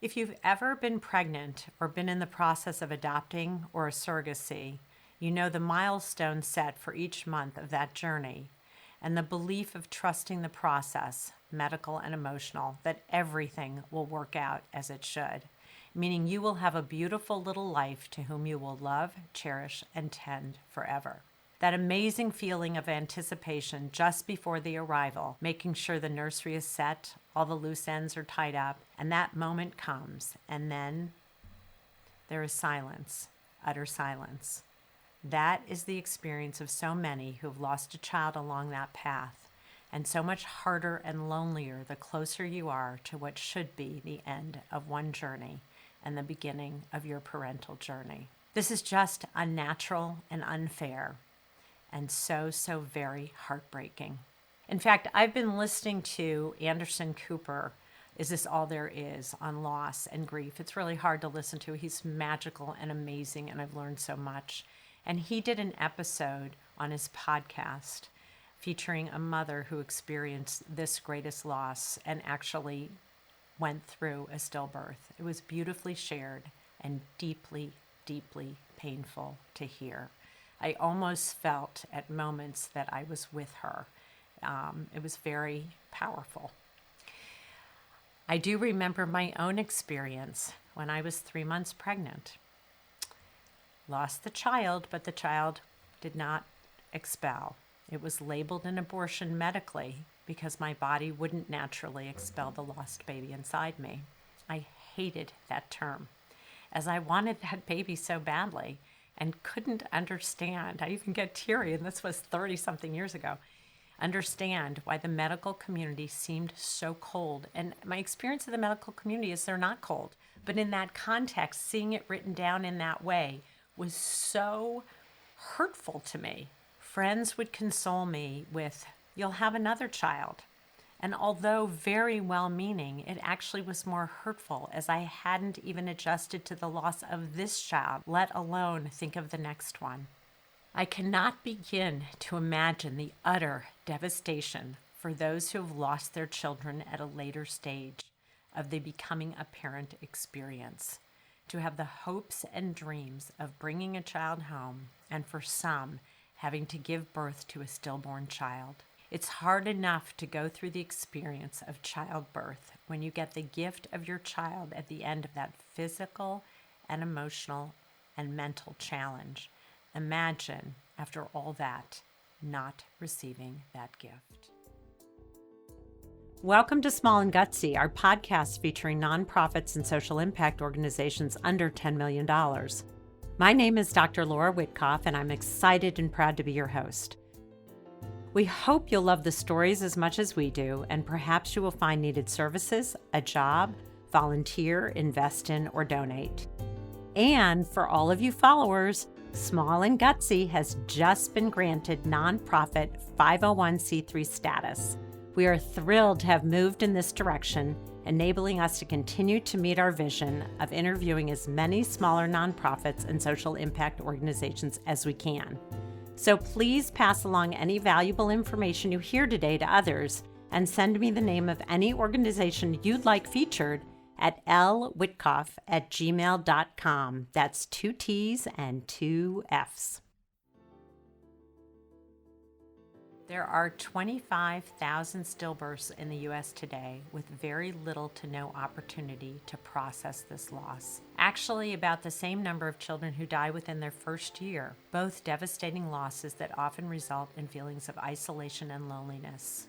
If you've ever been pregnant or been in the process of adopting or a surrogacy, you know the milestones set for each month of that journey and the belief of trusting the process, medical and emotional, that everything will work out as it should, meaning you will have a beautiful little life to whom you will love, cherish, and tend forever. That amazing feeling of anticipation just before the arrival, making sure the nursery is set, all the loose ends are tied up, and that moment comes, and then there is silence, utter silence. That is the experience of so many who have lost a child along that path, and so much harder and lonelier the closer you are to what should be the end of one journey and the beginning of your parental journey. This is just unnatural and unfair, and so very heartbreaking. In fact, I've been listening to Anderson Cooper, Is This All There Is, on loss and grief. It's really hard to listen to. He's magical and amazing, and I've learned so much. And he did an episode on his podcast featuring a mother who experienced this greatest loss and actually went through a stillbirth. It was beautifully shared and deeply painful to hear. I almost felt at moments that I was with her. It was very powerful. I do remember my own experience when I was 3 months pregnant. Lost the child, but the child did not expel. It was labeled an abortion medically because my body wouldn't naturally expel the lost baby inside me. I hated that term, as I wanted that baby so badly and couldn't understand. I even get teary, and this was 30-something years ago. Understand why the medical community seemed so cold. And my experience of the medical community is they're not cold. But in that context, seeing it written down in that way was so hurtful to me. Friends would console me with, "You'll have another child." And although very well-meaning, it actually was more hurtful, as I hadn't even adjusted to the loss of this child, let alone think of the next one. I cannot begin to imagine the utter devastation for those who have lost their children at a later stage of the becoming a parent experience. To have the hopes and dreams of bringing a child home, and for some, having to give birth to a stillborn child. It's hard enough to go through the experience of childbirth when you get the gift of your child at the end of that physical and emotional and mental challenge. Imagine, after all that, not receiving that gift. Welcome to Small and Gutsy, our podcast featuring nonprofits and social impact organizations under $10 million. My name is Dr. Laura Witkoff, and I'm excited and proud to be your host. We hope you'll love the stories as much as we do, and perhaps you will find needed services, a job, volunteer, invest in, or donate. And for all of you followers, Small and Gutsy has just been granted nonprofit 501c3 status. We are thrilled to have moved in this direction, enabling us to continue to meet our vision of interviewing as many smaller nonprofits and social impact organizations as we can. So please pass along any valuable information you hear today to others, and send me the name of any organization you'd like featured at lwitkoff@gmail.com. That's 2 T's and 2 F's. There are 25,000 stillbirths in the U.S. today, with very little to no opportunity to process this loss. Actually, about the same number of children who die within their first year, both devastating losses that often result in feelings of isolation and loneliness.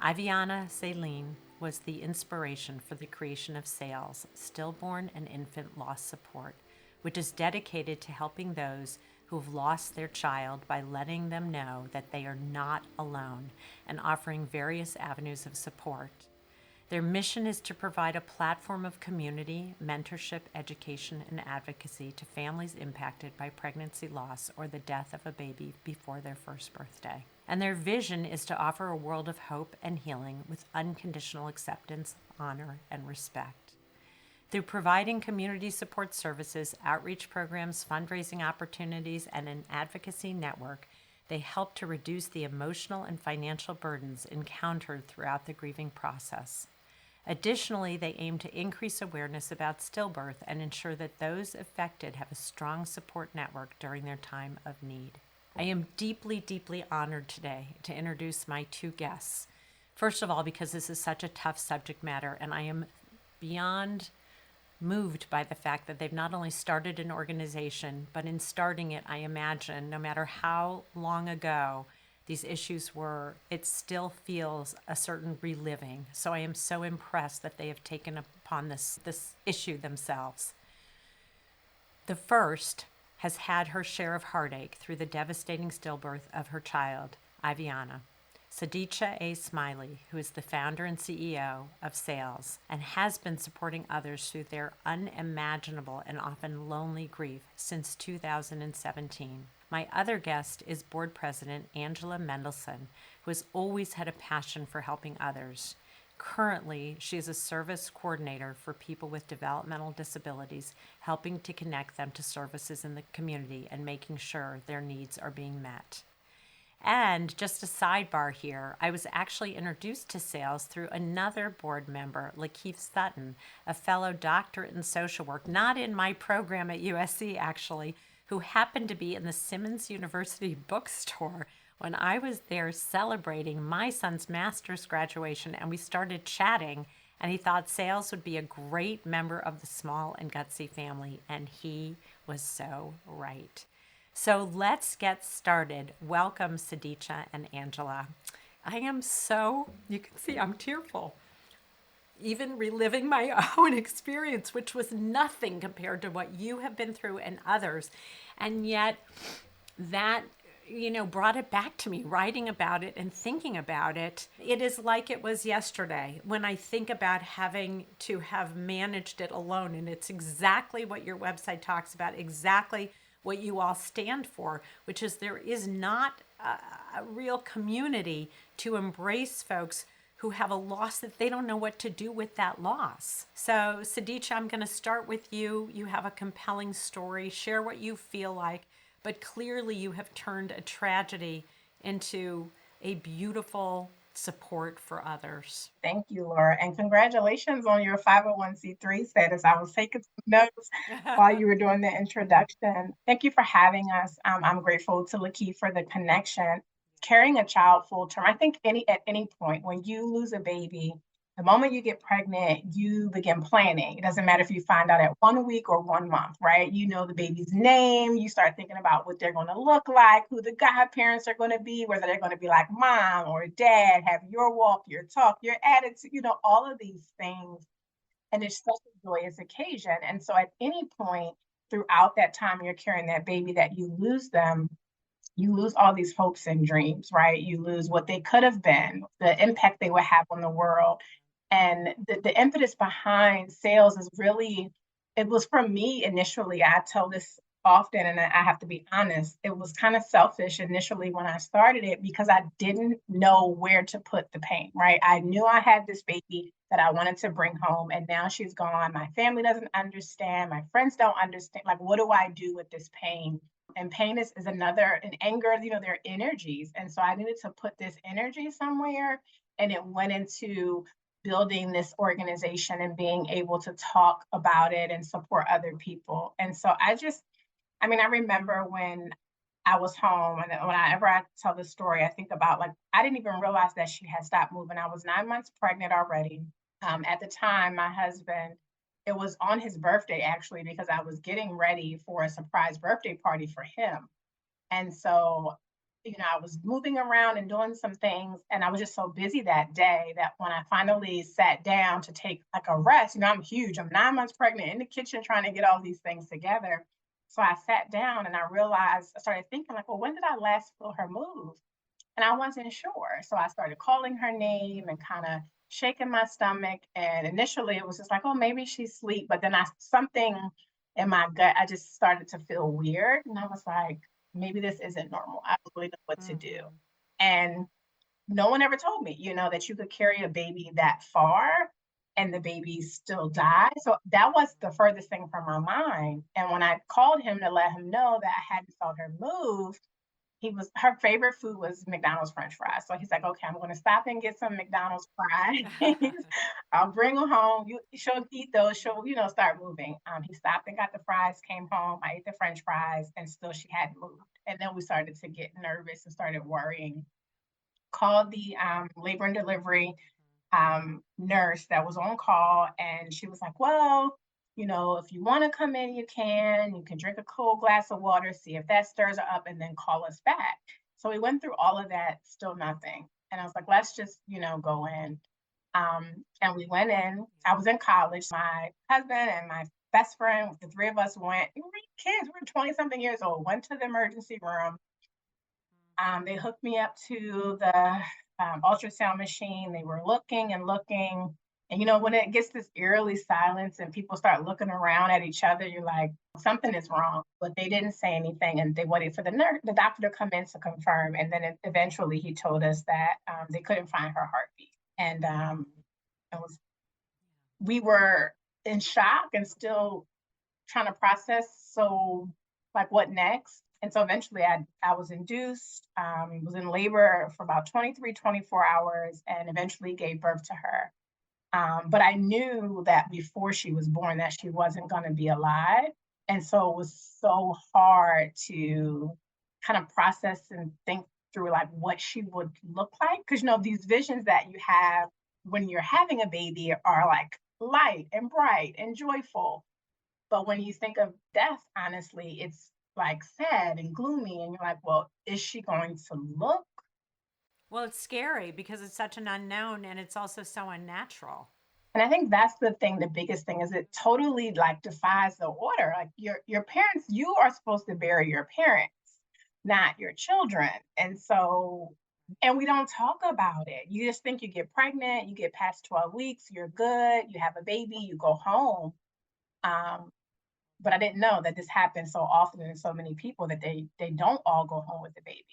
Iviana Saline was the inspiration for the creation of SAILS, Stillborn and Infant Loss Support, which is dedicated to helping those who have lost their child by letting them know that they are not alone and offering various avenues of support. Their mission is to provide a platform of community, mentorship, education, and advocacy to families impacted by pregnancy loss or the death of a baby before their first birthday. And their vision is to offer a world of hope and healing with unconditional acceptance, honor, and respect. Through providing community support services, outreach programs, fundraising opportunities, and an advocacy network, they help to reduce the emotional and financial burdens encountered throughout the grieving process. Additionally, they aim to increase awareness about stillbirth and ensure that those affected have a strong support network during their time of need. I am deeply, deeply honored today to introduce my two guests. First of all, because this is such a tough subject matter, and I am beyond moved by the fact that they've not only started an organization, but in starting it, I imagine, no matter how long ago these issues were, it still feels a certain reliving. So I am so impressed that they have taken upon this issue themselves. The first has had her share of heartache through the devastating stillbirth of her child, Iviana. Sadicha A. Smiley, who is the founder and CEO of SAILS and has been supporting others through their unimaginable and often lonely grief since 2017. My other guest is board president Angela Mendelson, who has always had a passion for helping others. Currently, she is a service coordinator for people with developmental disabilities, helping to connect them to services in the community and making sure their needs are being met. And just a sidebar here, I was actually introduced to SAILS through another board member, Lakeith Sutton, a fellow doctorate in social work, not in my program at USC actually, who happened to be in the Simmons University bookstore when I was there celebrating my son's master's graduation, and we started chatting, and he thought SAILS would be a great member of the small and Gutsy family, and he was so right. So let's get started. Welcome, Sadicha and Angela. I am so, you can see I'm tearful, even reliving my own experience, which was nothing compared to what you have been through and others. And yet that, brought it back to me, writing about it and thinking about it. It is like it was yesterday when I think about having to have managed it alone. And it's exactly what your website talks about, exactly what you all stand for, which is there is not a real community to embrace folks who have a loss that they don't know what to do with that loss. So, Sadicha, I'm going to start with you. You have a compelling story. Share what you feel like, but clearly you have turned a tragedy into a beautiful support for others. Thank you, Laura, and congratulations on your 501c3 status. I was taking some notes while you were doing the introduction. Thank you for having us. I'm grateful to Lakeith for the connection. Carrying a child full term, I think at any point when you lose a baby, the moment you get pregnant, you begin planning. It doesn't matter if you find out at 1 week or 1 month, right? You know the baby's name. You start thinking about what they're going to look like, who the godparents are going to be, whether they're going to be like mom or dad, have your walk, your talk, your attitude, all of these things. And it's such a joyous occasion. And so at any point throughout that time you're carrying that baby that you lose them, you lose all these hopes and dreams, right? You lose what they could have been, the impact they would have on the world. And the impetus behind SAILS is really, it was for me initially. I tell this often, and I have to be honest, it was kind of selfish initially when I started it because I didn't know where to put the pain, right? I knew I had this baby that I wanted to bring home, and now she's gone. My family doesn't understand, my friends don't understand. Like, what do I do with this pain? And pain is another, and anger, they're energies. And so I needed to put this energy somewhere. And it went into building this organization and being able to talk about it and support other people. And so I remember when I was home, and whenever I tell the story, I think about, like, I didn't even realize that she had stopped moving. I was 9 months pregnant already. At the time, my husband, it was on his birthday actually, because I was getting ready for a surprise birthday party for him. And so, I was moving around and doing some things, and I was just so busy that day that when I finally sat down to take like a rest, I'm huge. I'm 9 months pregnant in the kitchen trying to get all these things together. So I sat down and I started thinking, like, well, when did I last feel her move? And I wasn't sure. So I started calling her name and kind of shaking my stomach. And initially it was just like, oh, maybe she's asleep. But then something in my gut, I just started to feel weird. And I was like, maybe this isn't normal. I don't really know what to do. Mhm. And no one ever told me, that you could carry a baby that far and the baby still die. So that was the furthest thing from my mind. And when I called him to let him know that I hadn't felt her move, her favorite food was McDonald's French fries. So he's like, okay, I'm gonna stop and get some McDonald's fries. I'll bring them home. She'll eat those. She'll, start moving. He stopped and got the fries, came home. I ate the French fries, and still she hadn't moved. And then we started to get nervous and started worrying. Called the labor and delivery nurse that was on call, and she was like, well, if you want to come in, you can. You can drink a cold glass of water, see if that stirs her up, and then call us back. So we went through all of that, still nothing. And I was like, let's just, go in. And we went in. I was in college. My husband and my best friend, the three of us went. We were kids. We were 20 something years old. Went to the emergency room. They hooked me up to the ultrasound machine. They were looking and looking. And when it gets this eerily silence and people start looking around at each other, you're like, something is wrong. But they didn't say anything, and they waited for the doctor to come in to confirm. And then eventually he told us that they couldn't find her heartbeat. And it was we were in shock and still trying to process. So, like, what next? And so eventually I was induced, was in labor for about 23, 24 hours, and eventually gave birth to her. But I knew that before she was born that she wasn't going to be alive. And so it was so hard to kind of process and think through like what she would look like. Because, these visions that you have when you're having a baby are like light and bright and joyful. But when you think of death, honestly, it's like sad and gloomy. And you're like, well, is she going to look? Well, it's scary because it's such an unknown and it's also so unnatural. And I think that's the thing, the biggest thing is it totally like defies the order. Like your parents, you are supposed to bury your parents, not your children. And so, and we don't talk about it. You just think you get pregnant, you get past 12 weeks, you're good, you have a baby, you go home. Um, but I didn't know that this happens so often in so many people that they don't all go home with the baby.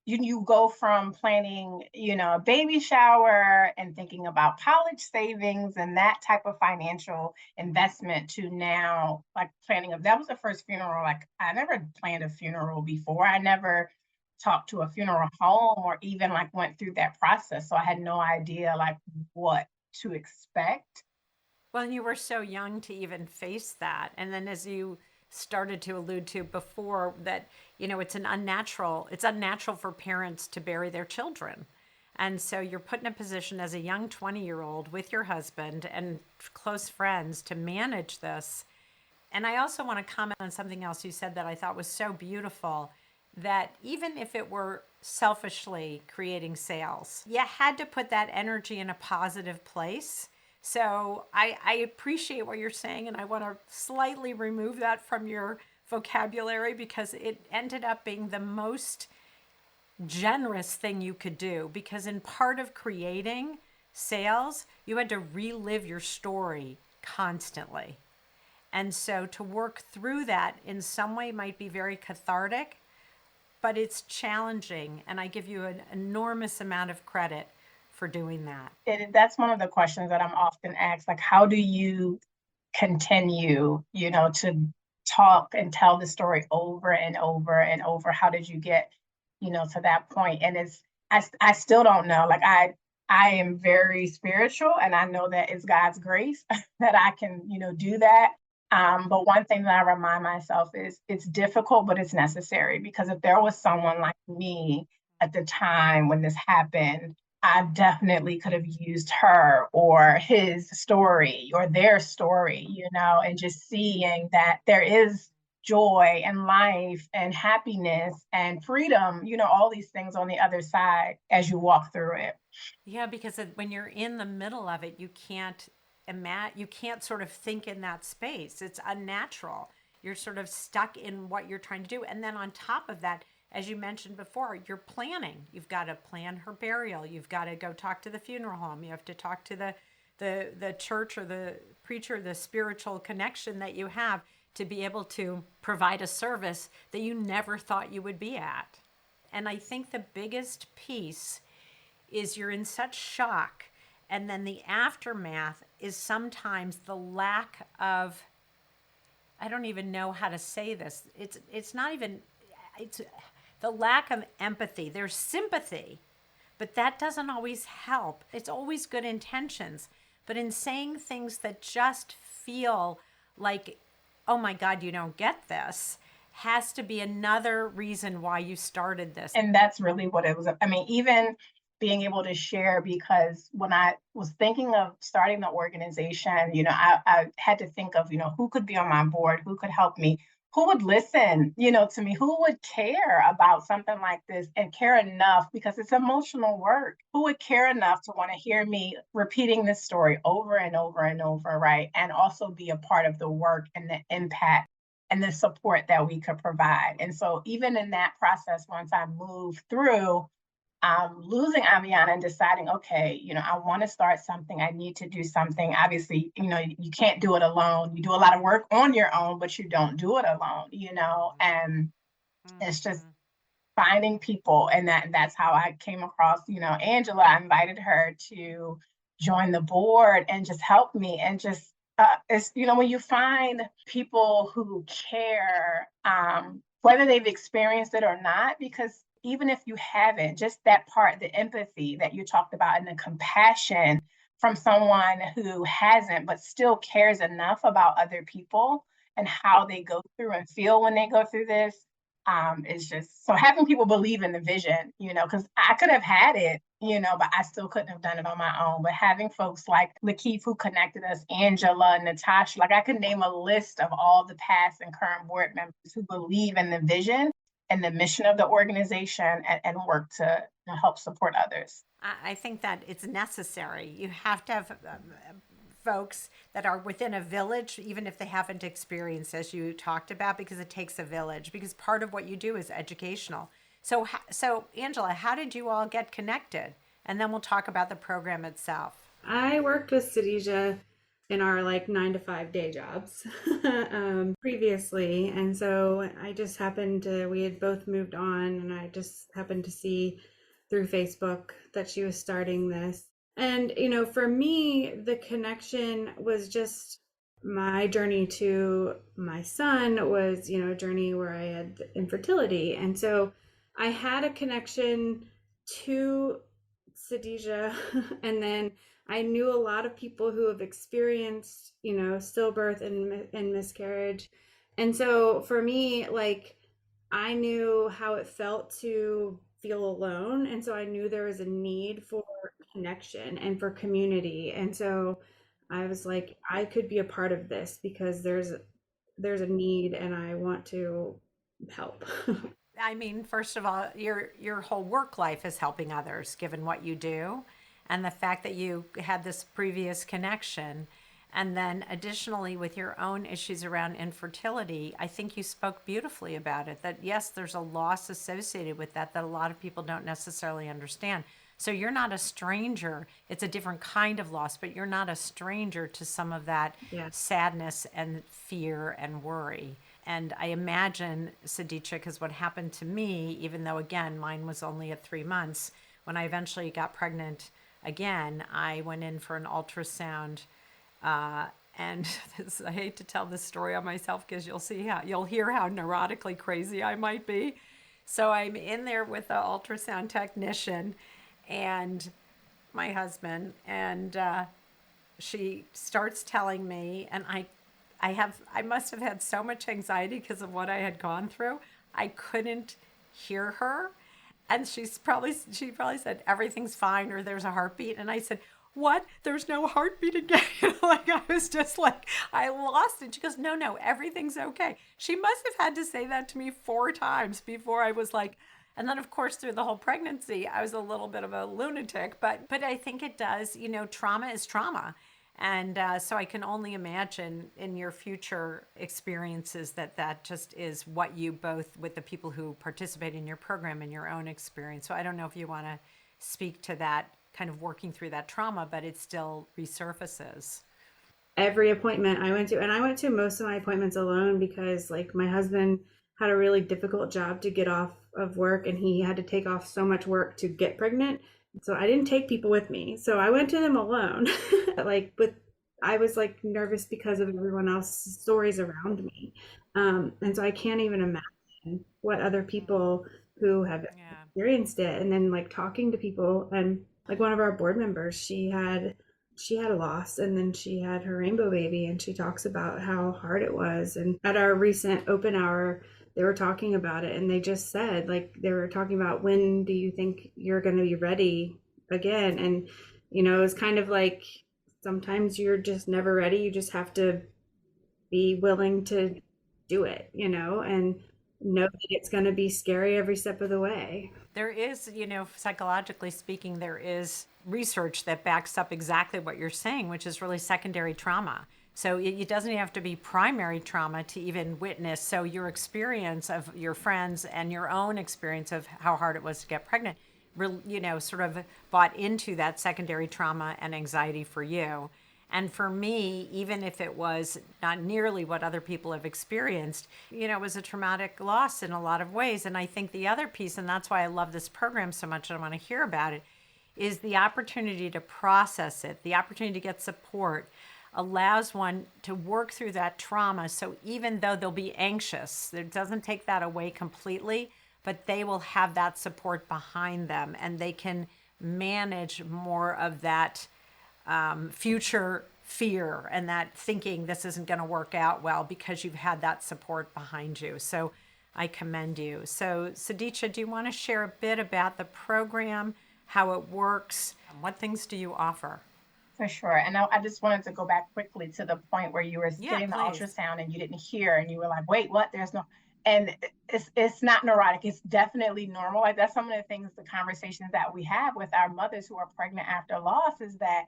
You go from planning, a baby shower and thinking about college savings and that type of financial investment to now like planning of that was the first funeral. Like I never planned a funeral before. I never talked to a funeral home or even like went through that process. So I had no idea like what to expect. Well, and you were so young to even face that. And then as you started to allude to before that, it's unnatural for parents to bury their children. And so you're put in a position as a young 20-year-old with your husband and close friends to manage this. And I also want to comment on something else you said that I thought was so beautiful, that even if it were selfishly creating SAILS, you had to put that energy in a positive place. So I appreciate what you're saying, and I want to slightly remove that from your vocabulary because it ended up being the most generous thing you could do. Because in part of creating SAILS, you had to relive your story constantly. And so to work through that in some way might be very cathartic, but it's challenging. And I give you an enormous amount of credit for doing that. That's one of the questions that I'm often asked, like, how do you continue, to talk and tell the story over and over and over? How did you get, to that point? And I still don't know. Like I am very spiritual and I know that it's God's grace that I can, do that. But one thing that I remind myself is it's difficult, but it's necessary because if there was someone like me at the time when this happened, I definitely could have used her or his story or their story, and just seeing that there is joy and life and happiness and freedom, all these things on the other side as you walk through it. Yeah, because when you're in the middle of it, you can't sort of think in that space. It's unnatural. You're sort of stuck in what you're trying to do. And then on top of that, as you mentioned before, you're planning. You've got to plan her burial. You've got to go talk to the funeral home. You have to talk to the church or the preacher, the spiritual connection that you have to be able to provide a service that you never thought you would be at. And I think the biggest piece is you're in such shock. And then the aftermath is sometimes the lack of, I don't even know how to say this. It's not even, it's The lack of empathy, there's sympathy, but that doesn't always help. It's always good intentions. But in saying things that just feel like, oh my God, you don't get this, has to be another reason why you started this. And that's really what it was. I mean, even being able to share, because when I was thinking of starting the organization, I had to think of, who could be on my board, who could help me, who would listen, to me, who would care about something like this and care enough, because it's emotional work, who would care enough to want to hear me repeating this story over and over and over, right? And also be a part of the work and the impact and the support that we could provide. And so even in that process, once I moved through losing Aviana and deciding, okay, I want to start something, I need to do something. Obviously, you can't do it alone. You do a lot of work on your own, but you don't do it alone, and it's just Mm-hmm. finding people. And that's how I came across, Angela. I invited her to join the board and just help me. And just it's, when you find people who care, whether they've experienced it or not, because even if you haven't, just that part, the empathy that you talked about and the compassion from someone who hasn't but still cares enough about other people and how they go through and feel when they go through this, is just so having people believe in the vision, because I could have had it, but I still couldn't have done it on my own. But having folks like Lakeith who connected us, Angela, Natasha, like I could name a list of all the past and current board members who believe in the vision and the mission of the organization, and work to help support others. I think that it's necessary. You have to have folks that are within a village, even if they haven't experienced, as you talked about, because it takes a village. Because part of what you do is educational. So Angela, how did you all get connected? And then we'll talk about the program itself. I worked with Sadija in our like 9 to 5 day jobs previously. And so I just happened to, we had both moved on, and I just happened to see through Facebook that she was starting this. And, for me, the connection was just my journey to my son was, a journey where I had infertility. And so I had a connection to Sadija. And then I knew a lot of people who have experienced, stillbirth and miscarriage. And so for me, like, I knew how it felt to feel alone. And so I knew there was a need for connection and for community. And so I was like, I could be a part of this because there's a need and I want to help. I mean, first of all, your whole work life is helping others, given what you do, and the fact that you had this previous connection, and then additionally with your own issues around infertility, I think you spoke beautifully about it. That yes, there's a loss associated with that that a lot of people don't necessarily understand. So you're not a stranger. It's a different kind of loss, but you're not a stranger to some of that Yeah. sadness and fear and worry. And I imagine, Sadicha, because what happened to me, even though again mine was only at 3 months, when I eventually got pregnant again, I went in for an ultrasound. Uh, and this, I hate to tell this story on myself because you'll hear how neurotically crazy I might be. So I'm in there with the ultrasound technician and my husband, and she starts telling me, and I must have had so much anxiety because of what I had gone through. I couldn't hear her, and she probably said everything's fine or there's a heartbeat, and I said, what? There's no heartbeat again. Like I was just like I lost it. She goes, no, everything's okay. She must have had to say that to me 4 times before I was like. And then, of course, through the whole pregnancy, I was a little bit of a lunatic. But I think it does. Trauma is trauma, and so I can only imagine in your future experiences that just is what you both with the people who participate in your program and your own experience. So I don't know if you want to speak to that kind of working through that trauma, but it still resurfaces. Every appointment I went to, and I went to most of my appointments alone because like my husband had a really difficult job to get off of work and he had to take off so much work to get pregnant. So I didn't take people with me. So I went to them alone. Like with I was like nervous because of everyone else's stories around me. And so I can't even imagine what other people who have Yeah. experienced it, and then like talking to people. And like one of our board members, she had a loss, and then she had her rainbow baby, and she talks about how hard it was. And at our recent open hour, they were talking about it, and they just said, like, they were talking about, when do you think you're going to be ready again? And it's kind of like, sometimes you're just never ready. You just have to be willing to do it, and know that it's going to be scary every step of the way. There is, psychologically speaking, there is research that backs up exactly what you're saying, which is really secondary trauma. So it doesn't have to be primary trauma to even witness. So your experience of your friends and your own experience of how hard it was to get pregnant, sort of bought into that secondary trauma and anxiety for you. And for me, even if it was not nearly what other people have experienced, it was a traumatic loss in a lot of ways. And I think the other piece, and that's why I love this program so much and I want to hear about it, is the opportunity to process it, the opportunity to get support allows one to work through that trauma. So even though they'll be anxious, it doesn't take that away completely, but they will have that support behind them and they can manage more of that future fear and that thinking this isn't going to work out well because you've had that support behind you. So I commend you. So Sadicha, do you want to share a bit about the program, how it works, and what things do you offer? For sure. And I just wanted to go back quickly to the point where you were Yeah, getting the please. ultrasound and you didn't hear and you were like, wait, what? There's no, and it's not neurotic. It's definitely normal. Like that's some of the things, the conversations that we have with our mothers who are pregnant after loss is that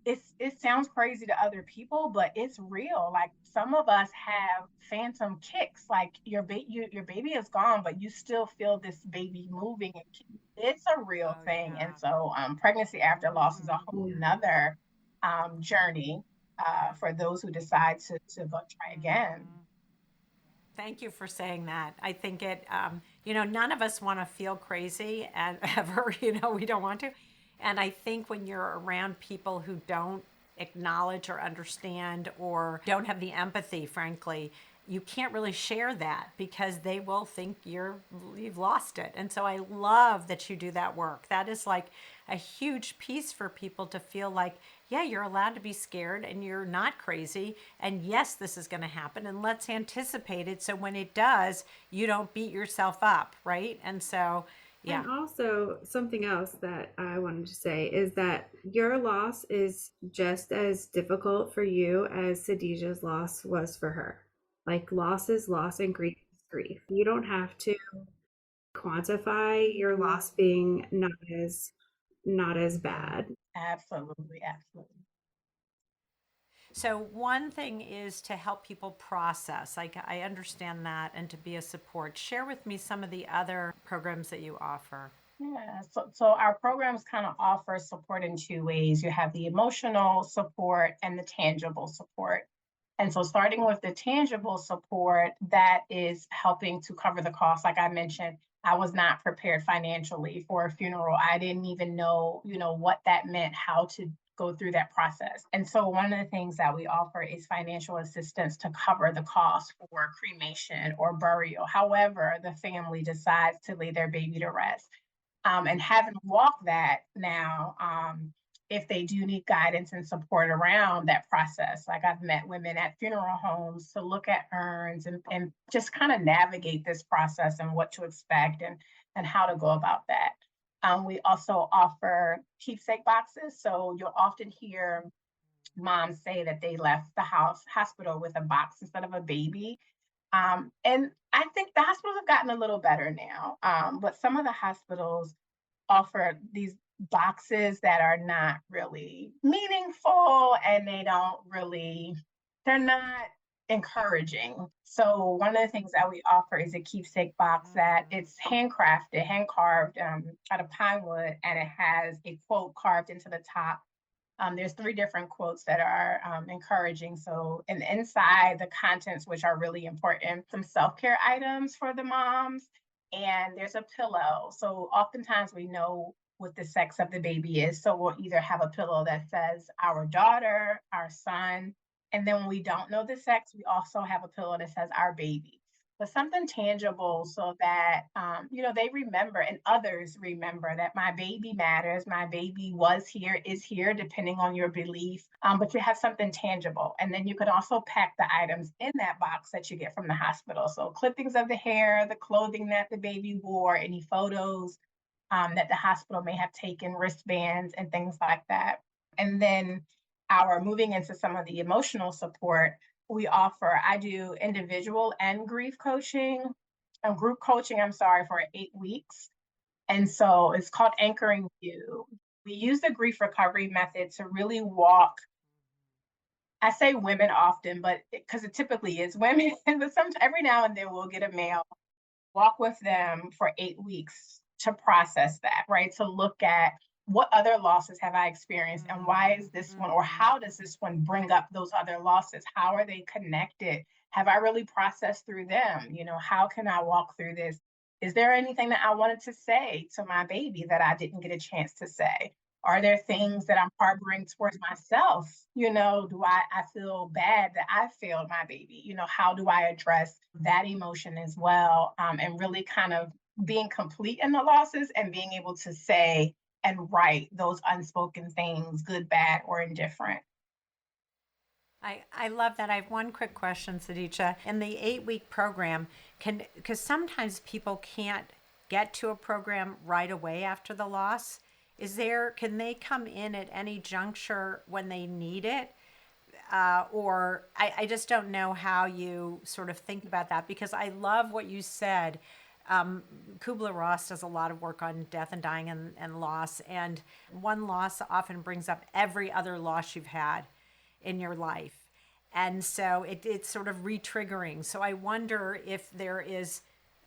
it sounds crazy to other people, but it's real. Like some of us have phantom kicks. Like your baby is gone, but you still feel this baby moving. It's a real Oh, thing. And yeah. so pregnancy after loss is a whole Yeah. nother journey for those who decide to go try again. Thank you for saying that. I think none of us want to feel crazy and ever, we don't want to. And I think when you're around people who don't acknowledge or understand or don't have the empathy, frankly, you can't really share that because they will think you've lost it. And so I love that you do that work. That is like a huge piece for people to feel like, yeah, you're allowed to be scared and you're not crazy. And yes, this is going to happen. And let's anticipate it. So when it does, you don't beat yourself up. Right. And so, yeah. And also, something else that I wanted to say is that your loss is just as difficult for you as Sadija's loss was for her. Like, loss is loss and grief is grief. You don't have to quantify your loss being not as bad. Absolutely, absolutely. So one thing is to help people process. I understand that and to be a support. Share with me some of the other programs that you offer. Yeah, so our programs kind of offer support in two ways. You have the emotional support and the tangible support. And so starting with the tangible support, that is helping to cover the cost. Like I mentioned, I was not prepared financially for a funeral. I didn't even know, what that meant, how to go through that process. And so one of the things that we offer is financial assistance to cover the cost for cremation or burial, however the family decides to lay their baby to rest. And having walked that now, if they do need guidance and support around that process, like I've met women at funeral homes to look at urns and just kind of navigate this process and what to expect and how to go about that. We also offer keepsake boxes. So you'll often hear moms say that they left the hospital with a box instead of a baby. And I think the hospitals have gotten a little better now, but some of the hospitals offer these boxes that are not really meaningful and they're not encouraging. So one of the things that we offer is a keepsake box that it's handcrafted, hand carved out of pine wood, and it has a quote carved into the top. There's three different quotes that are encouraging. So, and inside the contents, which are really important, some self care items for the moms, and there's a pillow. So, oftentimes we know what the sex of the baby is. So, we'll either have a pillow that says our daughter, our son, and then when we don't know the sex, we also have a pillow that says our baby. but something tangible so that, they remember and others remember that my baby matters. My baby was here, is here, depending on your belief. But you have something tangible. And then you can also pack the items in that box that you get from the hospital. So clippings of the hair, the clothing that the baby wore, any photos that the hospital may have taken, wristbands, and things like that. And then our moving into some of the emotional support, I do individual and grief coaching, group coaching, I'm sorry, for 8 weeks. And so it's called Anchoring You. We use the grief recovery method to really walk. I say women often, but because it typically is women, but sometimes every now and then we'll get a male, walk with them for 8 weeks to process that, right? To look at what other losses have I experienced and why is this one, or how does this one bring up those other losses? How are they connected? Have I really processed through them? How can I walk through this? Is there anything that I wanted to say to my baby that I didn't get a chance to say? Are there things that I'm harboring towards myself? Do I feel bad that I failed my baby? How do I address that emotion as well? And really kind of being complete in the losses and being able to say and write those unspoken things, good, bad, or indifferent. I love that. I have one quick question, Sadisha. In the 8-week program, because sometimes people can't get to a program right away after the loss. Can they come in at any juncture when they need it? Or I just don't know how you sort of think about that, because I love what you said. Kubler-Ross does a lot of work on death and dying and loss, and one loss often brings up every other loss you've had in your life. And so it's sort of re-triggering. So I wonder if there is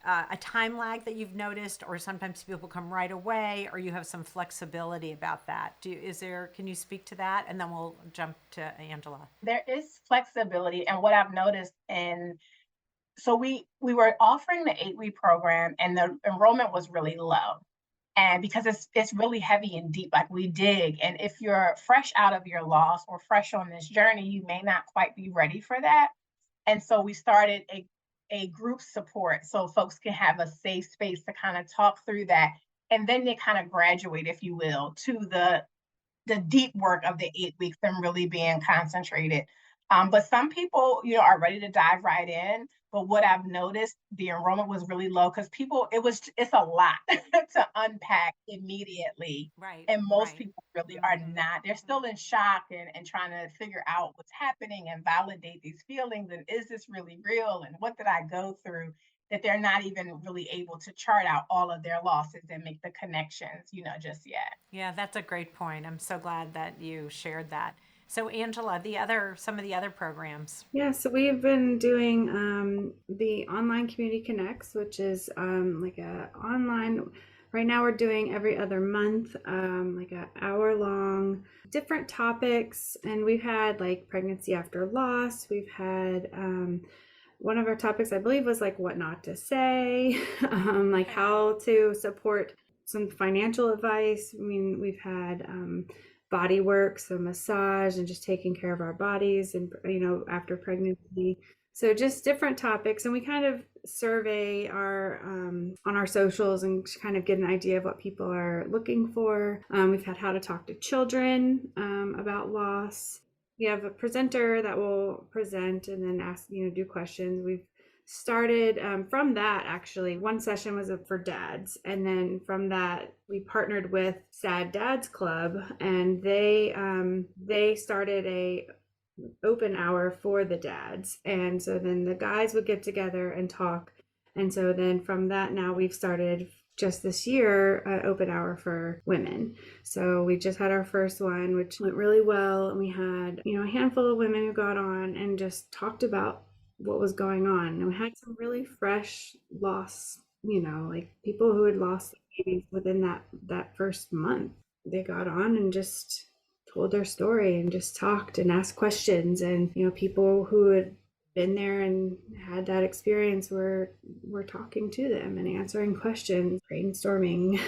a time lag that you've noticed, or sometimes people come right away, or you have some flexibility about that. Can you speak to that? And then we'll jump to Angela. There is flexibility. And what I've noticed so we were offering the 8-week program and the enrollment was really low. And because it's really heavy and deep, like we dig. And if you're fresh out of your loss or fresh on this journey, you may not quite be ready for that. And so we started a group support so folks can have a safe space to kind of talk through that. And then they kind of graduate, if you will, to the deep work of the 8 weeks and really being concentrated. But some people, are ready to dive right in. But what I've noticed, the enrollment was really low because it's a lot to unpack immediately. Right. And most Right. people really are not. They're still in shock and trying to figure out what's happening and validate these feelings. And is this really real? And what did I go through? That they're not even really able to chart out all of their losses and make the connections, just yet. Yeah, that's a great point. I'm so glad that you shared that. So Angela, some of the other programs. Yeah, so we've been doing the Online Community Connects, which is like a online. Right now, we're doing every other month, like an hour long, different topics, and we've had like pregnancy after loss. We've had one of our topics, I believe, was like what not to say, like how to support, some financial advice. I mean, we've had body work, so massage and just taking care of our bodies and, after pregnancy. So just different topics. And we kind of survey on our socials and kind of get an idea of what people are looking for. We've had how to talk to children about loss. We have a presenter that will present and then ask, do questions. We've started from that. Actually, one session was for dads, and then from that we partnered with Sad Dads Club, and they started a open hour for the dads, and so then the guys would get together and talk. And so then from that, now we've started just this year an open hour for women. So we just had our first one, which went really well, and we had a handful of women who got on and just talked about what was going on. And we had some really fresh loss, like people who had lost babies within that first month. They got on and just told their story and just talked and asked questions. And people who had been there and had that experience were talking to them and answering questions, brainstorming.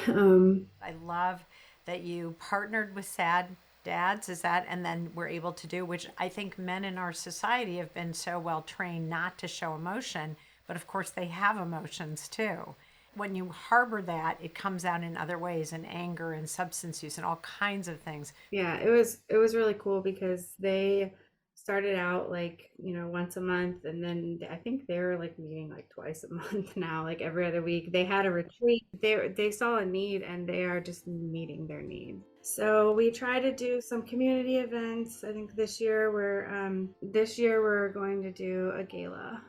I love that you partnered with Sad Dads, and then we're able to do, which I think men in our society have been so well trained not to show emotion, but of course they have emotions too. When you harbor that, it comes out in other ways, in anger and substance use and all kinds of things. Yeah, it was really cool because they started out like, once a month, and then I think they're like meeting like twice a month now, like every other week. They had a retreat. They saw a need and they are just meeting their need. So we try to do some community events. I think this year we're going to do a gala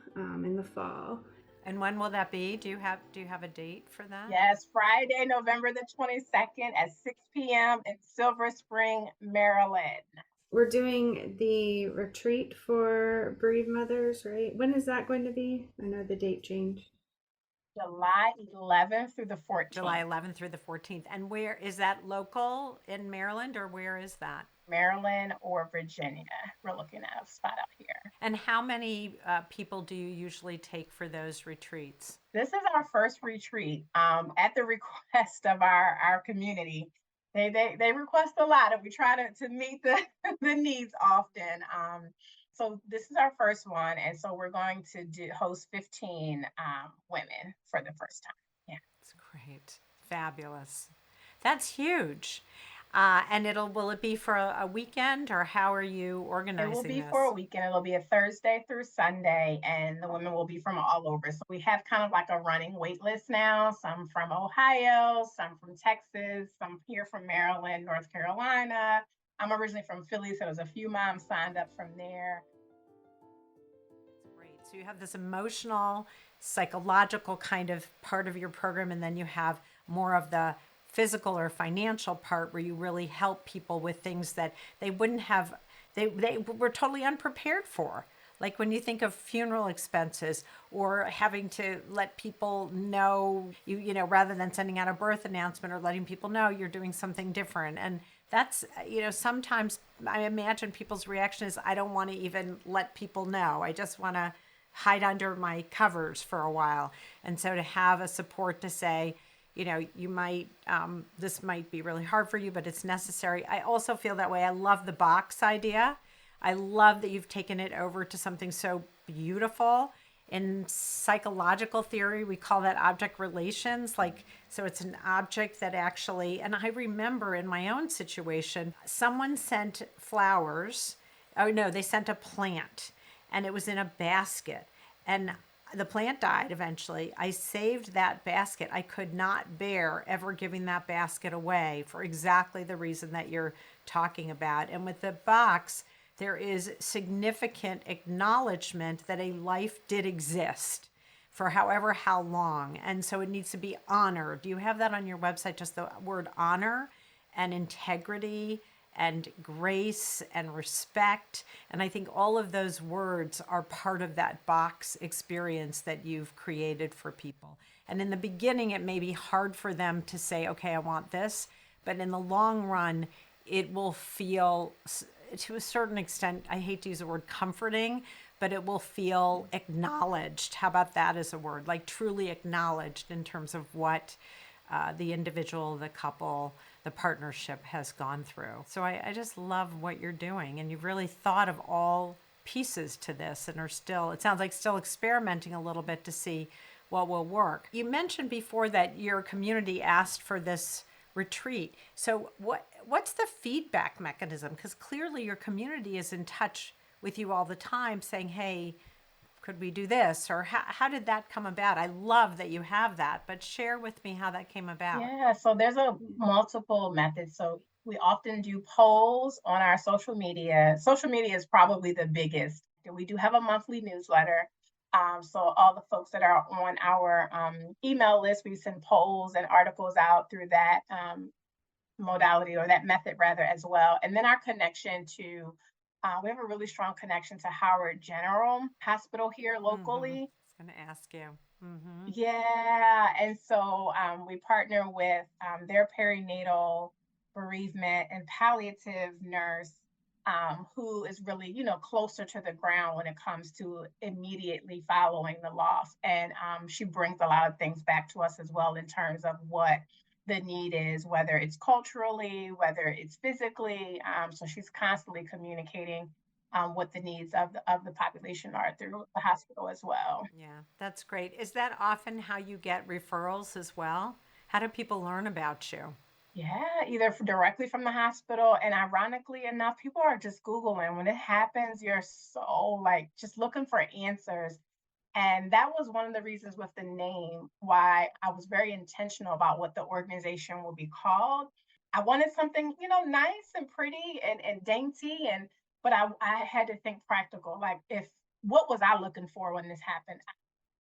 in the fall. And when will that be? Do you have a date for that? Yes, Friday, November the 22nd at 6 p.m. in Silver Spring, Maryland. We're doing the retreat for bereaved mothers, right? When is that going to be? I know the date changed. July 11th through the July 14th. 11th through the 14th. And where is that, local in Maryland, or where is that? Maryland or Virginia. We're looking at a spot out here. And how many people do you usually take for those retreats? This is our first retreat at the request of our community. They request a lot, and we try to meet the the needs often. So this is our first one, and so we're going to host 15 women for the first time. Yeah. It's great. Fabulous. That's huge. And will it be for a weekend, or how are you It will organizing be this? for a weekend. It'll be a Thursday through Sunday, and the women will be from all over. So we have kind of like a running wait list now. Some from Ohio, some from Texas, some here from Maryland, North Carolina. I'm originally from Philly, so there's a few moms signed up from there. Great. So you have this emotional, psychological kind of part of your program, and then you have more of the physical or financial part where you really help people with things that they wouldn't have, they were totally unprepared for. Like when you think of funeral expenses, or having to let people know, rather than sending out a birth announcement or letting people know you're doing something different. And that's, sometimes I imagine people's reaction is, I don't want to even let people know. I just want to hide under my covers for a while. And so to have a support to say, you might, this might be really hard for you, but it's necessary. I also feel that way. I love the box idea. I love that you've taken it over to something so beautiful. In psychological theory, we call that object relations. So it's an object that actually, and I remember in my own situation, someone sent flowers. Oh no, they sent a plant, and it was in a basket. And the plant died eventually. I saved that basket. I could not bear ever giving that basket away for exactly the reason that you're talking about. And with the box, there is significant acknowledgement that a life did exist for how long. And so it needs to be honored. Do you have that on your website? Just the word honor and integrity and grace and respect. And I think all of those words are part of that box experience that you've created for people. And in the beginning, it may be hard for them to say, okay, I want this. But in the long run, it will feel, to a certain extent, I hate to use the word comforting, but it will feel acknowledged. How about that as a word? Like truly acknowledged in terms of what the individual, the couple, the partnership has gone through. So I just love what you're doing. And you've really thought of all pieces to this and are still, it sounds like, still experimenting a little bit to see what will work. You mentioned before that your community asked for this retreat. So what's the feedback mechanism? Because clearly your community is in touch with you all the time saying, hey, could we do this? Or how did that come about? I love that you have that, but share with me how that came about. Yeah, so there's a multiple methods. So we often do polls on our social media. Social media is probably the biggest. We do have a monthly newsletter. So all the folks that are on our email list, we send polls and articles out through that modality, or that method rather, as well. And then our connection to, we have a really strong connection to Howard General Hospital here Mm-hmm. locally. I was going to ask you. Mm-hmm. Yeah, and so we partner with their perinatal bereavement and palliative nurse, who is really, closer to the ground when it comes to immediately following the loss. And she brings a lot of things back to us as well in terms of what the need is, whether it's culturally, whether it's physically. So she's constantly communicating. what the needs of the population are through the hospital as well. Yeah, that's great. Is that often how you get referrals as well? How do people learn about you? Yeah, either directly from the hospital, and ironically enough, people are just Googling. When it happens, you're so like just looking for answers. And that was one of the reasons with the name why I was very intentional about what the organization will be called. I wanted something, nice and pretty and dainty, but I had to think practical. Like, if what was I looking for when this happened?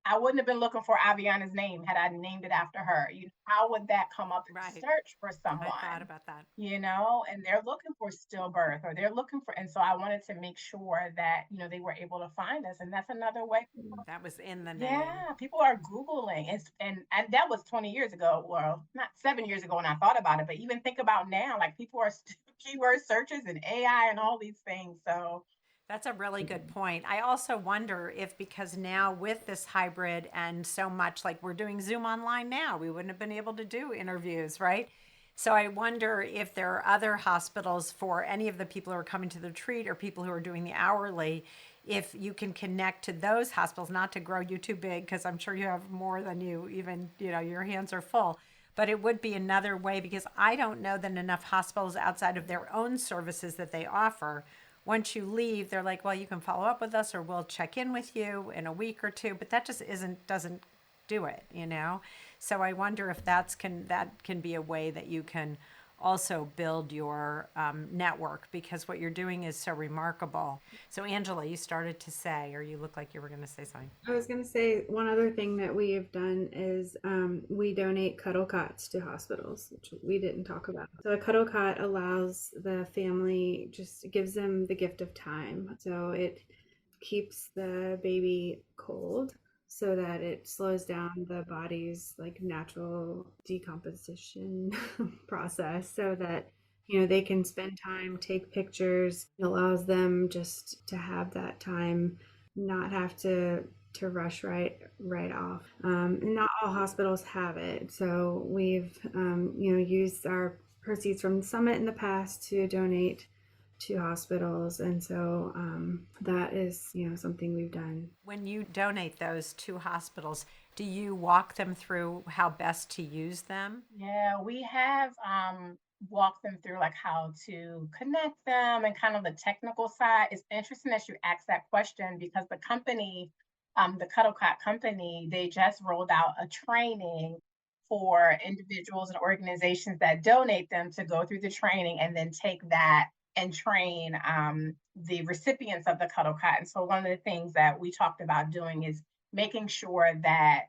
I wouldn't have been looking for Aviana's name had I named it after her. How would that come up in the Right. search for I thought someone? about that. And they're looking for stillbirth, or they're looking for, and so I wanted to make sure that, they were able to find us. And that's another way. That was in the name. Yeah, people are Googling. And that was 20 years ago. Well, not 7 years ago when I thought about it, but even think about now, like people are keyword searches and AI and all these things. So That's a really good point. I also wonder if, because now with this hybrid and so much, like we're doing Zoom online now, we wouldn't have been able to do interviews, right? So I wonder if there are other hospitals for any of the people who are coming to the retreat or people who are doing the hourly, if you can connect to those hospitals, not to grow you too big, because I'm sure you have more than you even, your hands are full. But it would be another way, because I don't know that enough hospitals outside of their own services that they offer, once you leave, they're like, well, you can follow up with us or we'll check in with you in a week or two, but that just doesn't do it. So I wonder if that can be a way that you can also build your network, because what you're doing is so remarkable. So Angela, you started to say, or you look like you were going to say something. I was going to say one other thing that we have done is we donate cuddle cots to hospitals, which we didn't talk about. So a cuddle cot allows the family, just gives them the gift of time. So it keeps the baby cold so that it slows down the body's like natural decomposition process, so that they can spend time, take pictures. It allows them just to have that time, not have to rush right off. And not all hospitals have it, so we've used our proceeds from the summit in the past to donate to hospitals, and so that is something we've done. When you donate those to hospitals, do you walk them through how best to use them? yeah, we have walked them through like how to connect them and kind of the technical side. It's interesting that you asked that question because the company, the Cuddle Cat company, they just rolled out a training for individuals and organizations that donate them to go through the training and then take that and train the recipients of the Cuddle Cat. And so one of the things that we talked about doing is making sure that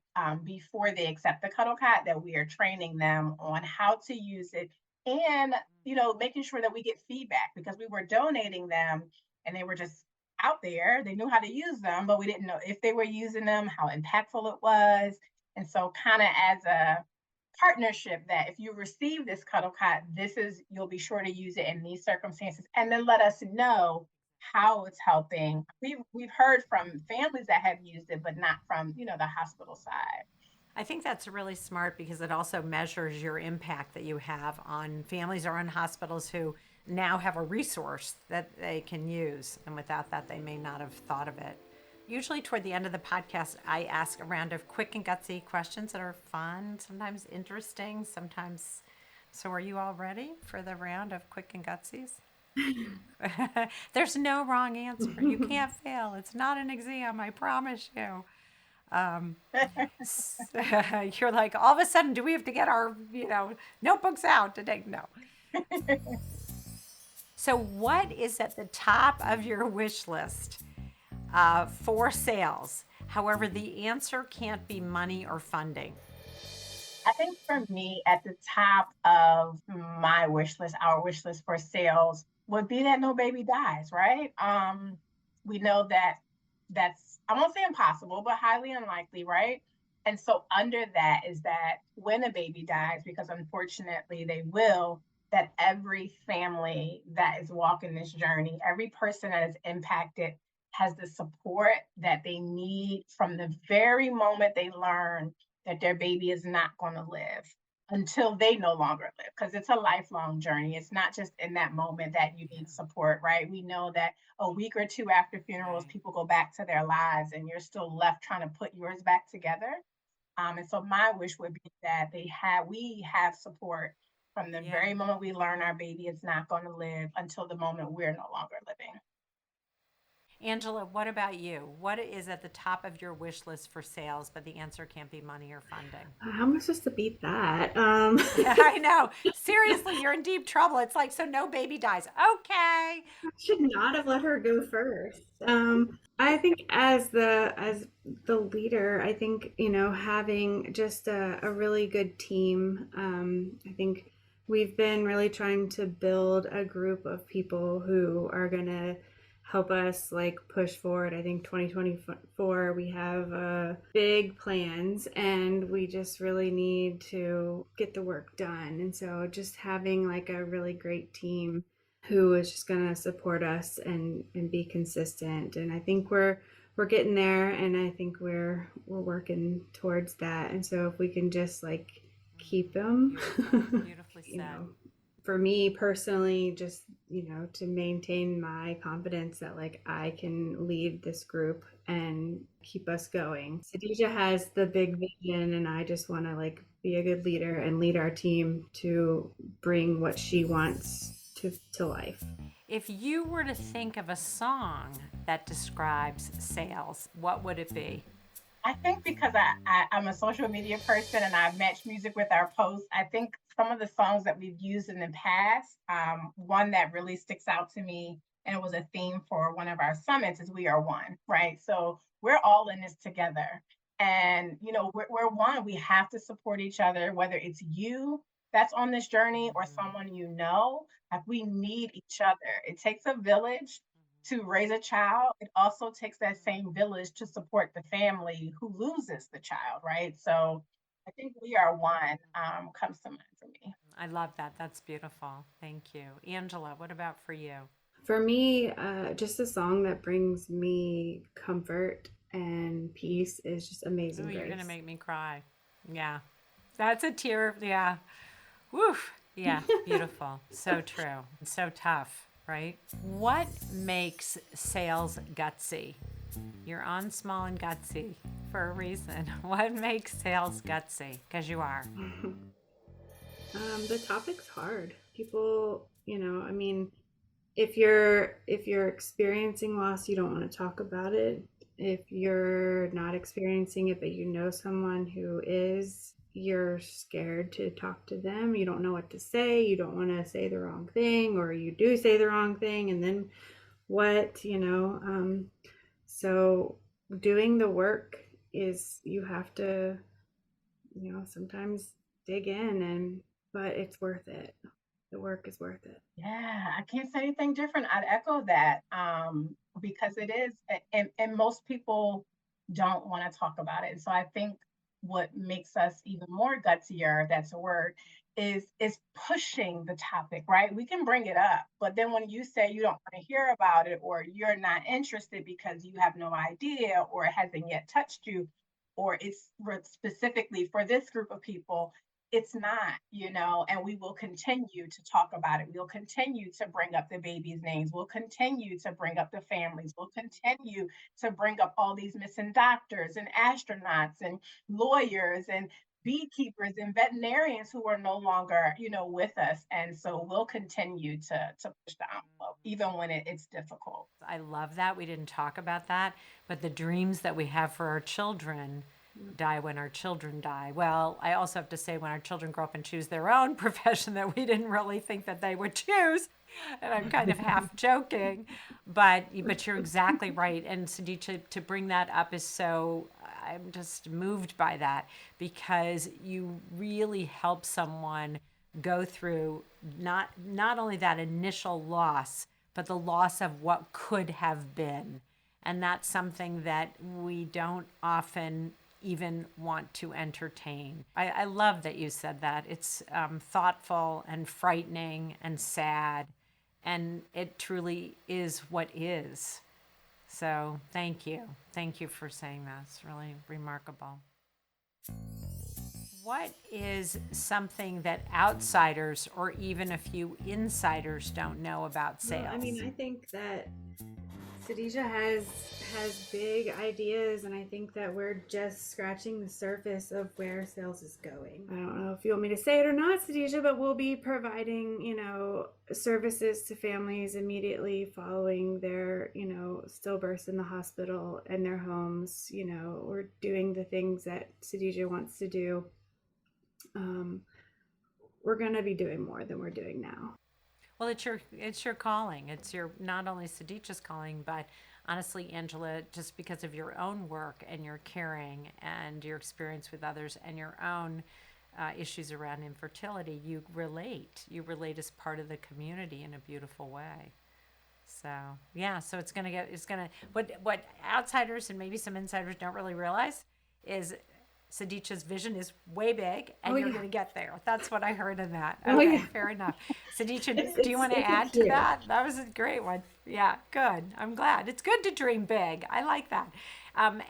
before they accept the Cuddle Cat, that we are training them on how to use it, and making sure that we get feedback, because we were donating them and they were just out there. They knew how to use them, but we didn't know if they were using them, how impactful it was. And so, kind of as a partnership, that if you receive this Cuddle Cat, you'll be sure to use it in these circumstances, and then let us know how it's helping. We've heard from families that have used it, but not from the hospital side. I think that's really smart, because it also measures your impact that you have on families or on hospitals who now have a resource that they can use. And without that, they may not have thought of it. Usually, toward the end of the podcast, I ask a round of quick and gutsy questions that are fun, sometimes interesting, sometimes. So, are you all ready for the round of quick and gutsies? There's no wrong answer. You can't fail. It's not an exam, I promise you. You're like, all of a sudden, do we have to get our, notebooks out to take? No. So, what is at the top of your wish list for sales? However, the answer can't be money or funding. I think for me, at the top of my wish list, our wish list for sales would be that no baby dies, right? We know that that's, I won't say impossible, but highly unlikely, right? And so under that is that when a baby dies, because unfortunately they will, that every family that is walking this journey, every person that is impacted has the support that they need from the very moment they learn that their baby is not going to live until they no longer live, because it's a lifelong journey. It's not just in that moment that you Yeah. need support, right? We know that a week or two after funerals, Right. people go back to their lives and you're still left trying to put yours back together. And so my wish would be that we have support from the Yeah. very moment we learn our baby is not going to live until the moment we're no longer living. Angela, what about you? What is at the top of your wish list for sales, but the answer can't be money or funding? How am I supposed to beat that? Yeah, I know. Seriously, you're in deep trouble. It's like, so no baby dies. Okay. I should not have let her go first. I think as the leader, I think having just a really good team. I think we've been really trying to build a group of people who are gonna help us like push forward. I think 2024 we have big plans and we just really need to get the work done. And so just having like a really great team who is just going to support us and be consistent. And I think we're getting there, and I think we're working towards that. And so if we can just like keep them, Beautiful. Beautifully you said. know, for me personally, just to maintain my confidence that like I can lead this group and keep us going. Sadija has the big vision, and I just want to like be a good leader and lead our team to bring what she wants to life. If you were to think of a song that describes sales, what would it be? I think because I'm a social media person and I match music with our posts, I think some of the songs that we've used in the past, one that really sticks out to me, and it was a theme for one of our summits, is "We Are One," right? So we're all in this together. And, we're one. We have to support each other, whether it's you that's on this journey or someone like we need each other. It takes a village to raise a child. It also takes that same village to support the family who loses the child, right? So I think "We Are One" comes to mind for me. I love that. That's beautiful. Thank you. Angela, what about for you? For me, just a song that brings me comfort and peace is just Oh, Amazing you're going to Grace. make me cry. Yeah. That's a tear. Yeah. Woof. Yeah. Beautiful. So true. So tough, right? What makes sales gutsy? You're on small and gutsy for a reason. What makes sales gutsy? Because you are. The topic's hard. People, I mean, if you're experiencing loss, you don't want to talk about it. If you're not experiencing it, but you know someone who is, you're scared to talk to them. You don't know what to say. You don't want to say the wrong thing, or you do say the wrong thing, and then what. So doing the work is you have to sometimes dig in, but it's worth it. The work is worth it. Yeah, I can't say anything different. I'd echo that, because it is, and most people don't want to talk about it. And so I think what makes us even more gutsier, if that's a word, is pushing the topic, right? We can bring it up, but then when you say you don't want to hear about it, or you're not interested because you have no idea, or it hasn't yet touched you, or it's specifically for this group of people, it's not, and we will continue to talk about it. We'll continue to bring up the babies' names. We'll continue to bring up the families. We'll continue to bring up all these missing doctors and astronauts and lawyers and beekeepers and veterinarians who are no longer, with us. And so we'll continue to push the envelope, even when it's difficult. I love that. We didn't talk about that, but the dreams that we have for our children die when our children die. Well, I also have to say when our children grow up and choose their own profession that we didn't really think that they would choose. And I'm kind of half joking, but you're exactly right. And Cindy, to bring that up is so, I'm just moved by that because you really help someone go through not only that initial loss, but the loss of what could have been. And that's something that we don't often even want to entertain. I love that you said that. It's thoughtful and frightening and sad, and it truly is what is. So thank you. Thank you for saying that. It's really remarkable. What is something that outsiders or even a few insiders don't know about Well, I mean, sales? I think that Sadisha has big ideas, and I think that we're just scratching the surface of where sales is going. I don't know if you want me to say it or not, Sadisha, but we'll be providing, services to families immediately following their, stillbirths in the hospital and their homes. We're doing the things that Sadisha wants to do. We're going to be doing more than we're doing now. Well, it's your calling. It's your not only Sadicha's calling, but honestly, Angela, just because of your own work and your caring and your experience with others and your own issues around infertility, you relate. You relate as part of the community in a beautiful way. So yeah, so what outsiders and maybe some insiders don't really realize is Sadicha's vision is way big, and Oh, you're yeah. going to get there. That's what I heard in that. Oh, Okay, yeah. fair enough. Sadicha, It's, do you it's, want to it's add to clear. that? That was a great one. Yeah, good. I'm glad. It's good to dream big. I like that.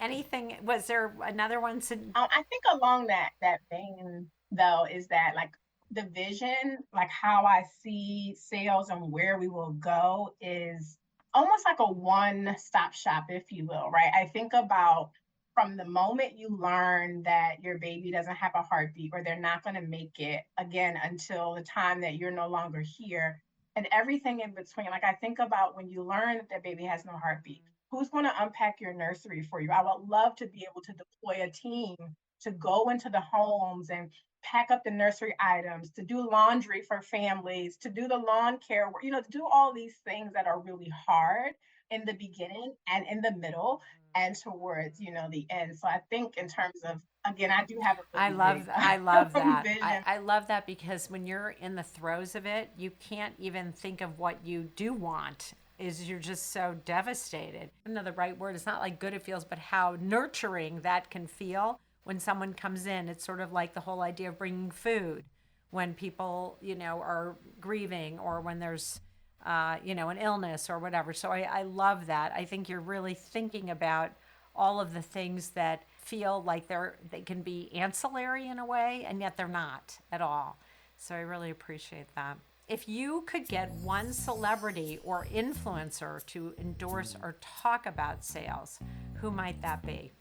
Anything? Was there another one? I think along that vein though is that like the vision, like how I see sales and where we will go is almost like a one-stop shop, if you will, right? I think about from the moment you learn that your baby doesn't have a heartbeat or they're not going to make it again until the time that you're no longer here and everything in between. Like I think about when you learn that the baby has no heartbeat, who's going to unpack your nursery for you? I would love to be able to deploy a team to go into the homes and pack up the nursery items, to do laundry for families, to do the lawn care, to do all these things that are really hard in the beginning and in the middle and towards, the end. So I think in terms of, again, I do have a really big I love that. vision. I love that because when you're in the throes of it, you can't even think of what you do want. Is you're just so devastated. I don't know the right word. It's not like good it feels, but how nurturing that can feel when someone comes in. It's sort of like the whole idea of bringing food when people, are grieving or when there's, an illness or whatever. So I love that. I think you're really thinking about all of the things that feel like they can be ancillary in a way, and yet they're not at all. So I really appreciate that. If you could get one celebrity or influencer to endorse or talk about sales, who might that be?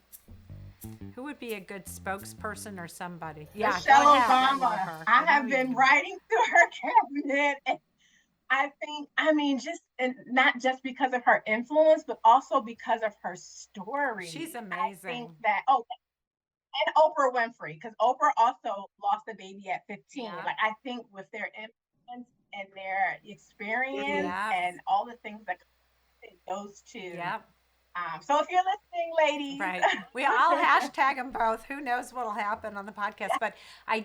Who would be a good spokesperson or somebody? Yeah, Michelle go ahead. I love Obama. her. I I know have you been do. writing to her cabinet. And I think, I mean, just and not just because of her influence, but also because of her She's story. I think amazing. that, and Oprah Winfrey, because Oprah also lost a baby at 15. Yeah. Like, I think with their influence and their experience Yeah. and all the things that those two. Yeah. So if you're listening, ladies, Right. I'll hashtag them both. Who knows what'll happen on the podcast? But I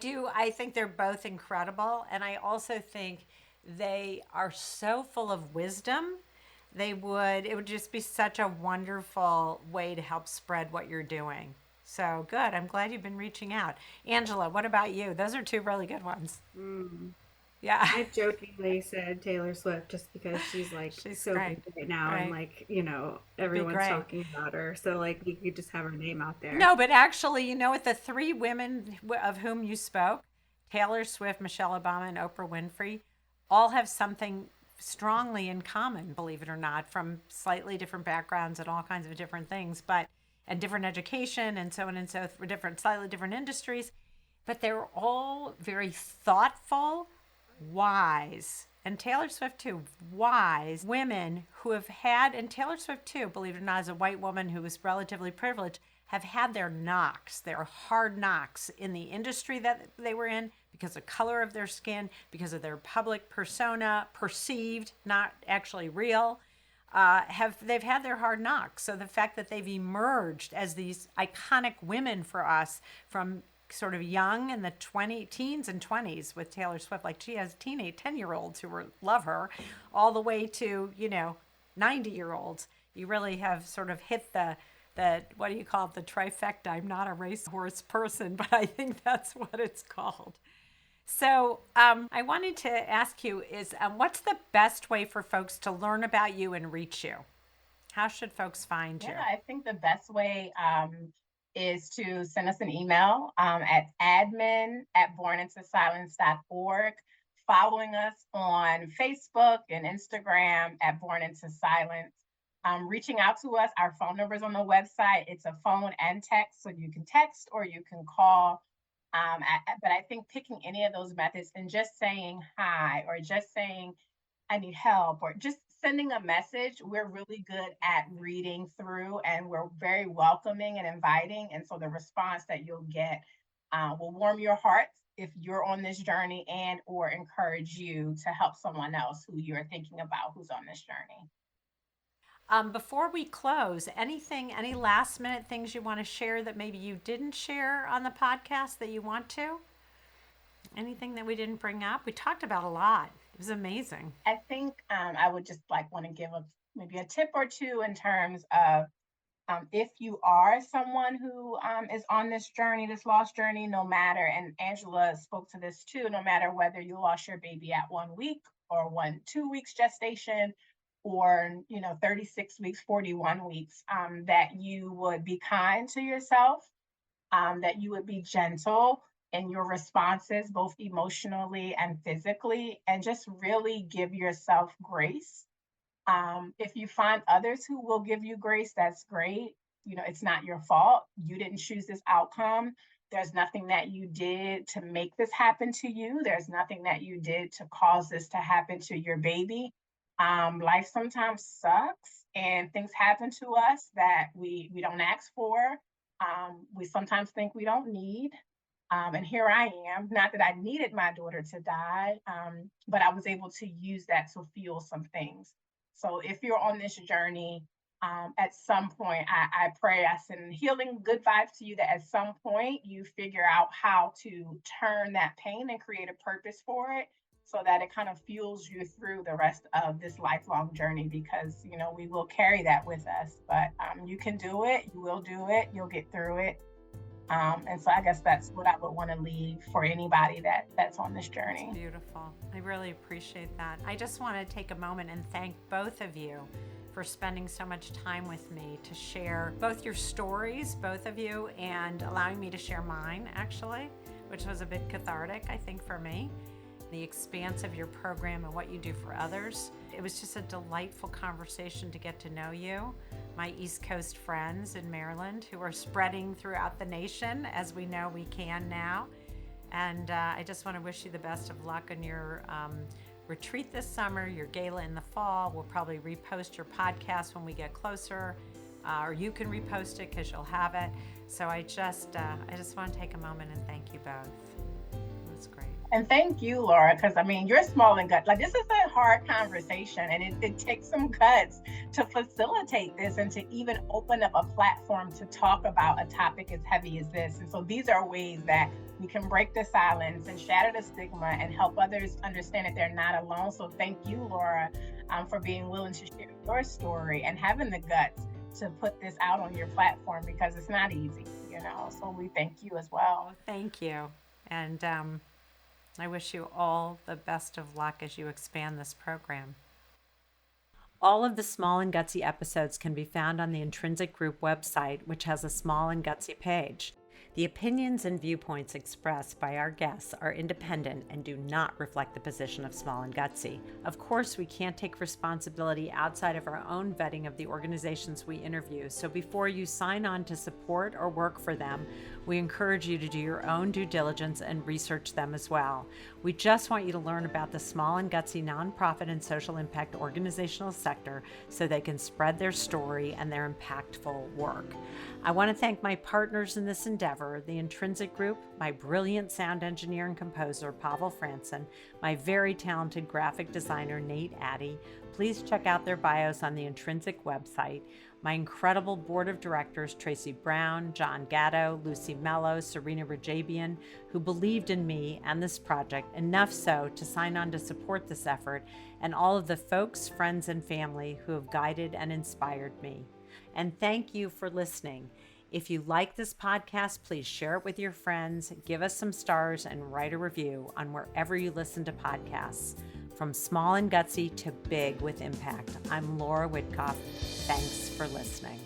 think they're both incredible. And I also think they are so full of wisdom. It would just be such a wonderful way to help spread what you're doing. So good. I'm glad you've been reaching out. Angela, what about you? Those are two really good ones. Mm. Yeah. I jokingly said Taylor Swift just because she's like She's so great. big right now and Right. like, everyone's great. talking about her. So like you could just have her name out there. No, but actually, what the three women of whom you spoke, Taylor Swift, Michelle Obama, and Oprah Winfrey, all have something strongly in common, believe it or not, from slightly different backgrounds and all kinds of different things, and different education and so on and so forth, slightly different industries. But they're all very thoughtful, wise, and Taylor Swift too, wise women who have had, and Taylor Swift too, believe it or not, as a white woman who was relatively privileged, have had their knocks, their hard knocks in the industry that they were in because of color of their skin, because of their public persona, perceived, not actually real. They've had their hard knocks. So the fact that they've emerged as these iconic women for us from sort of young in the teens and 20s with Taylor Swift, like she has 10-year-olds who love her, all the way to 90-year-olds. You really have sort of hit the what do you call it, the trifecta. I'm not a racehorse person, but I think that's what it's called. So I wanted to ask you is what's the best way for folks to learn about you and reach you? How should folks find you? yeah, I think the best way is to send us an email at admin@bornintosilence.org, following us on Facebook and Instagram at Born Into Silence. Reaching out to us, our phone number is on the website. It's a phone and text, so you can text or you can call. But I think picking any of those methods and just saying hi or just saying I need help or just sending a message, we're really good at reading through and we're very welcoming and inviting. And so the response that you'll get will warm your heart if you're on this journey and or encourage you to help someone else who you're thinking about who's on this journey. Before we close, any last minute things you want to share that maybe you didn't share on the podcast that you want to? Anything that we didn't bring up? We talked about a lot. It was amazing. I think I would just want to give maybe a tip or two in terms of if you are someone who is on this journey, this lost journey, no matter, and Angela spoke to this too, no matter whether you lost your baby at 1 week or 2 weeks gestation, or 36 weeks, 41 weeks, that you would be kind to yourself, that you would be gentle in your responses, both emotionally and physically, and just really give yourself grace. If you find others who will give you grace, that's great. It's not your fault. You didn't choose this outcome. There's nothing that you did to make this happen to you. There's nothing that you did to cause this to happen to your baby. Life sometimes sucks and things happen to us that we don't ask for. We sometimes think we don't need. And here I am, not that I needed my daughter to die, but I was able to use that to fuel some things. So if you're on this journey, at some point, I pray, I send healing good vibes to you that at some point you figure out how to turn that pain and create a purpose for it so that it kind of fuels you through the rest of this lifelong journey, because, we will carry that with us, but you can do it, you will do it, you'll get through it. And so I guess that's what I would want to leave for anybody that's on this journey. That's beautiful. I really appreciate that. I just want to take a moment and thank both of you for spending so much time with me to share both your stories, both of you, and allowing me to share mine, actually, which was a bit cathartic, I think, for me. The expanse of your program and what you do for others. It was just a delightful conversation to get to know you, my East Coast friends in Maryland who are spreading throughout the nation, as we know we can now. And I just want to wish you the best of luck on your retreat this summer, your gala in the fall. We'll probably repost your podcast when we get closer, or you can repost it because you'll have it. So I just want to take a moment and thank you both. That's great. And thank you, Laura, because you're small and gut. This is a hard conversation, and it takes some guts to facilitate this and to even open up a platform to talk about a topic as heavy as this. And so these are ways that we can break the silence and shatter the stigma and help others understand that they're not alone. So thank you, Laura, for being willing to share your story and having the guts to put this out on your platform, because it's not easy, So we thank you as well. Thank you. And I wish you all the best of luck as you expand this program. All of the Small and Gutsy episodes can be found on the Intrinsic Group website, which has a Small and Gutsy page. The opinions and viewpoints expressed by our guests are independent and do not reflect the position of Small and Gutsy. Of course, we can't take responsibility outside of our own vetting of the organizations we interview, so before you sign on to support or work for them, we encourage you to do your own due diligence and research them as well. We just want you to learn about the Small and Gutsy nonprofit and social impact organizational sector so they can spread their story and their impactful work. I want to thank my partners in this endeavor, the Intrinsic Group, my brilliant sound engineer and composer, Pavel Franson, my very talented graphic designer, Nate Addy. Please check out their bios on the Intrinsic website. My incredible board of directors, Tracy Brown, John Gatto, Lucy Mello, Serena Rajabian, who believed in me and this project enough so to sign on to support this effort, and all of the folks, friends, and family who have guided and inspired me. And thank you for listening. If you like this podcast, please share it with your friends, give us some stars, and write a review on wherever you listen to podcasts. From small and gutsy to big with impact, I'm Laura Whitkoff. Thanks for listening.